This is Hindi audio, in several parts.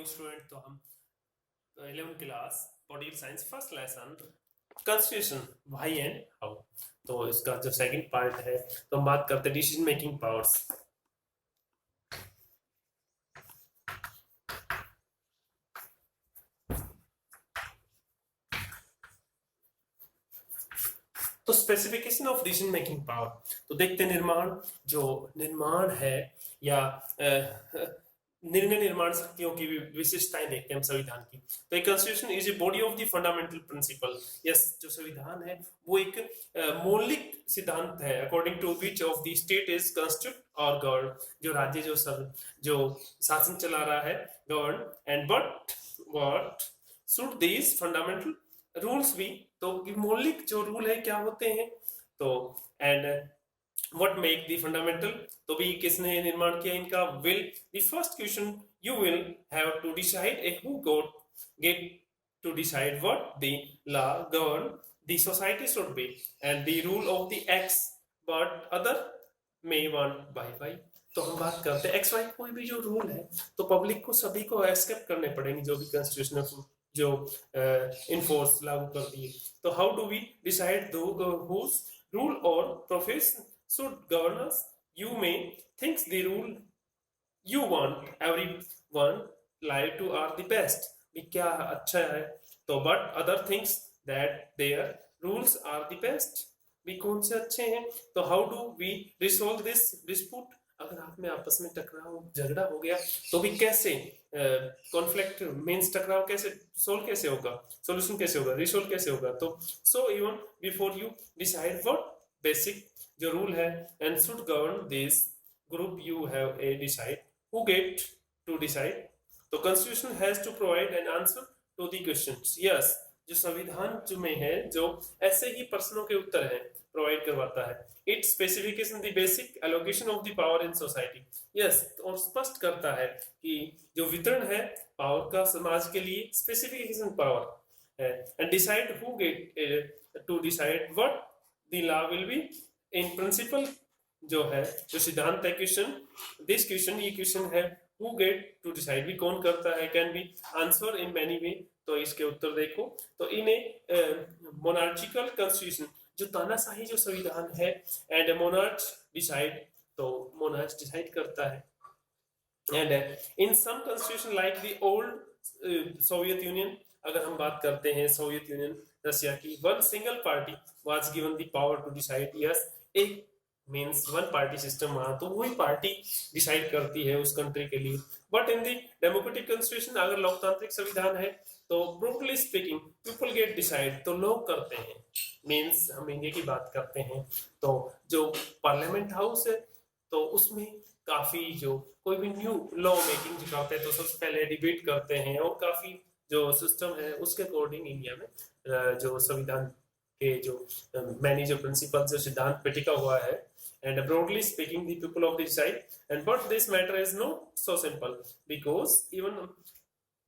Morning student. तो हम 11th class political science first lesson constitution why and how. तो इसका जो सेकंड पार्ट है तो हम बात करते हैं डिसीजन मेकिंग पावर्स। तो specification of decision making power, तो देखते हैं निर्माण है या निर्णय निर्माण शक्तियों की विशेषताएं देखते हैं हम संविधान की। तो एक constitution is a body of the fundamental principle. Yes, जो संविधान है वो एक मौलिक सिद्धांत है according to which of the state is constitute और गवर्न। जो राज्य जो शासन चला रहा है govern, and but what should these fundamental rules भी। तो मौलिक जो रूल है क्या होते हैं, तो and what make the fundamental, तो भी किसने निर्माण किया इनका। Will the first question you will have to decide a who got get to decide what the law govern the society should be and the rule of the ex but other may want by. तो हम बात करते हैं एक्स वाई कोई भी जो रूल है तो पब्लिक को सभी को एक्सेप्ट करने पड़ेंगे, जो भी कॉन्स्टिट्यूशन जो इनफोर्स लागू कर दिए। तो how do we decide whose rule और profession should govern us? You may think the rule you want everyone live to are the best, भी क्या अच्छा है, तो but other thinks that their rules are the best, भी कौन से अच्छे हैं। तो how do we resolve this dispute? अगर आप में आपस में टकराव झगड़ा हो गया तो भी कैसे कॉन्फ्लिक्ट मींस टकराव कैसे सोल्व कैसे होगा, सॉल्यूशन कैसे होगा, रिसोल्व कैसे होगा। तो so even before you decide what basic जो रूल है and should govern this group you have a decide who get to decide. तो constitution has to provide an answer to the questions. Yes, जो संविधान जो में है जो ऐसे ही प्रश्नों के उत्तर है प्रोवाइड करवाता है। It specification the basic allocation of the power in society. Yes, और स्पष्ट करता है कि जो वितरण है पावर का समाज के लिए, स्पेसिफिकेशन पावर है, and decide who get to decide what the law will be in principle. जो है जो सिद्धांत है क्वेश्चन, दिस क्वेश्चन ये क्वेश्चन है हु गेट टू डिसाइड भी कौन करता है, can be answer in many way. तो इसके उत्तर देखो, तो इन ए मोनार्चिकल कॉन्स्टिट्यूशन जो तानाशाही जो संविधान है एंड मोनार्च डिसाइड, तो मोनार्च डिसाइड करता है। And in some constitution like the old Soviet Union, अगर हम बात करते हैं सोवियत यूनियन रशिया की, one single party was given the power to decide. Yes, एक मीन्स वन पार्टी सिस्टम वहां, तो वही पार्टी डिसाइड करती है उस कंट्री के लिए। But in the democratic constitution, अगर लोकतांत्रिक संविधान है तो brutally speaking people get decide, तो लोग करते हैं। मीन्स हम इंडिया की बात करते हैं तो जो पार्लियामेंट हाउस है तो उसमें काफी जो कोई भी न्यू लॉ मेकिंग जो करते हैं तो सबसे पहले डिबेट करते हैं, और काफी जो सिस्टम है उसके अकॉर्डिंग इंडिया में जो संविधान के जो मैनी जो प्रिंसिपल जो सिद्धांत पे टिका हुआ है। And broadly speaking the people of decide, and but this matter is not so simple because even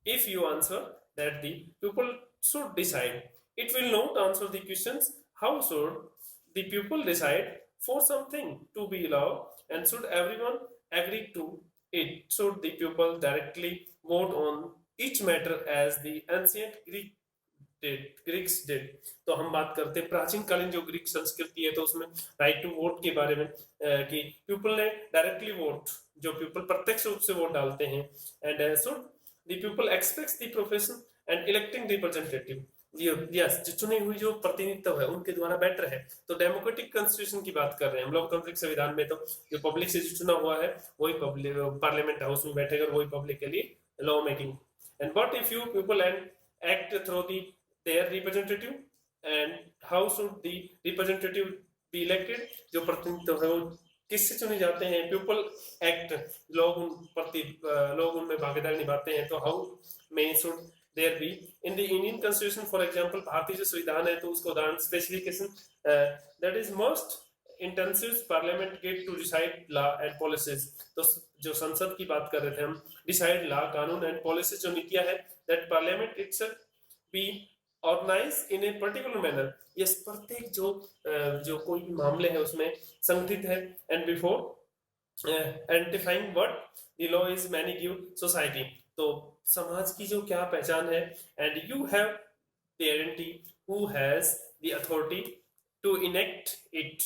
if you answer that the people should decide, it will not answer the questions how should the people decide for something to be allowed, and should everyone agree to it, should the people directly vote on each matter as the ancient Greeks did. तो हम बात करते हैं प्राचीन कालीन जो ग्रीक संस्कृति है तो उसमें राइट टू वोट के बारे में कि पीपल ने डायरेक्टली वोट, जो पीपल प्रत्यक्ष रूप से वोट डालते हैं, and should the people aspects the profession and electing representative. Yes, जो चुने हुई जो प्रतिनिधित्व है उनके द्वारा बेटर है। तो डेमोक्रेटिक कॉन्स्टिट्यूशन की बात कर रहे हैं हम, लोकतांत्रिक संविधान में तो जो पब्लिक से जो चुना हुआ है वही पब्लिक पार्लियामेंट हाउस में बैठेगा, वही पब्लिक के लिए law making. And but if you people and act through their representative, and how should the representative be elected, जो प्रतिनिधित्व है वो किससे चुने जाते हैं, पीपल एक्ट, लोग उनमें भागीदारी निभाते हैं। तो how may should there be in the Indian constitution, for example भारतीय जो संविधान है तो उसका उदाहरण specification that is most intensive parliament get to decide law and policies. तो जो संसद की बात कर रहे थे हम, डिसाइड लॉ कानून एंड पॉलिसी जो नीतियां है, that parliament itself be organise in a particular manner. Yes, प्रत्येक जो कोई भी मामले है उसमें संगठित है, and before identifying what the law is many give society, तो समाज की जो क्या पहचान है, and you have the identity who has the authority to enact it.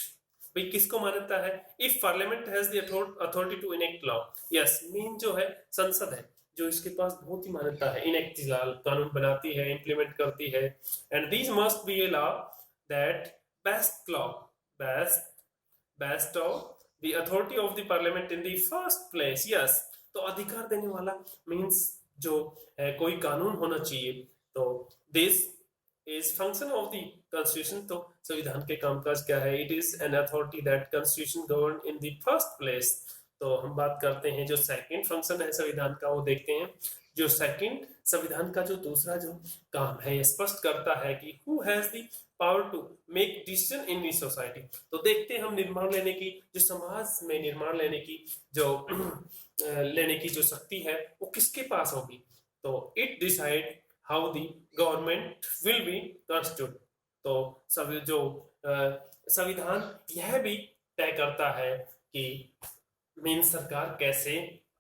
भाई किसको मान्यता है? If parliament has the authority to enact law, yes, main जो है संसद है जो इसके पास बहुत ही मान्यता है, इनेक्ट लॉ, कानून बनाती है, इंप्लीमेंट करती है। And these must be a law that best law, best bestow the authority of the parliament in the first place, yes। तो अधिकार देने वाला मीन्स जो कोई कानून होना चाहिए। तो this is function of the constitution. तो संविधान के कामकाज क्या है? It is an authority that constitution govern in the first place. तो हम बात करते हैं जो सेकंड फंक्शन है संविधान का, वो देखते हैं। जो सेकंड संविधान का जो दूसरा जो काम है, ये स्पष्ट करता है कि who has the power to make decision in the society. तो देखते हैं हम निर्माण लेने की, जो समाज में निर्माण लेने की जो लेने की जो शक्ति है वो किसके पास होगी? तो it decide how the government will be constitute. तो संविधान यह भी तय करता है कि मीन सरकार कैसे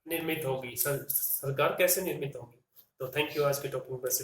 निर्मित होगी, सरकार कैसे निर्मित होगी। तो थैंक यू, आज के टॉपिक में बस।